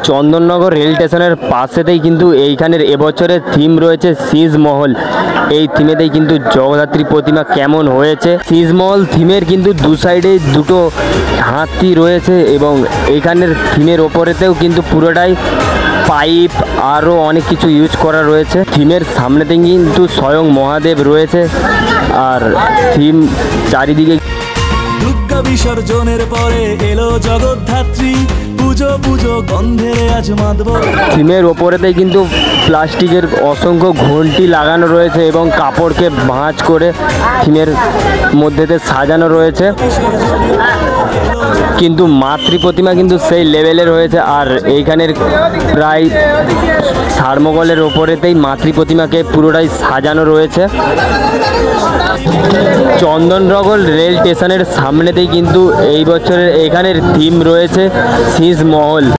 Chandannagar rail স্টেশনের পাশেতেই কিন্তু এইখানের এবছরের থিম রয়েছে শীষমহল। এই থিমেতেই কিন্তু জগদ্ধাত্রী প্রতিমা কেমন হয়েছে। শীষমহল থিমের কিন্তু দু সাইডে দুটো হাতি রয়েছে এবং এইখানের থিমের ওপরেতেও কিন্তু পুরোটাই পাইপ আরও অনেক কিছু ইউজ করা রয়েছে। থিমের সামনেতে কিন্তু স্বয়ং মহাদেব রয়েছে আর থিম চারিদিকে। দুর্গা বিসর্জনের পরে এলো জগদ্ধাত্রী, পুজো পুজো গন্ধের আজ মাতব। থিমের ওপরেতেই কিন্তু প্লাস্টিকের অসংখ্য ঘন্টি লাগানো রয়েছে এবং কাপড়কে ভাঁজ করে থিমের মধ্যেতে সাজানো রয়েছে। কিন্তু মাতৃ প্রতিমা কিন্তু সেই লেভেলের রয়েছে আর এইখানের প্রায় থার্মোকলের ওপরেতেই মাতৃ প্রতিমাকে পুরোটাই সাজানো রয়েছে। চন্দননগর রেল স্টেশনের সামনেতেই কিন্তু এই বছরের এখানের থিম রয়েছে শীষমহল।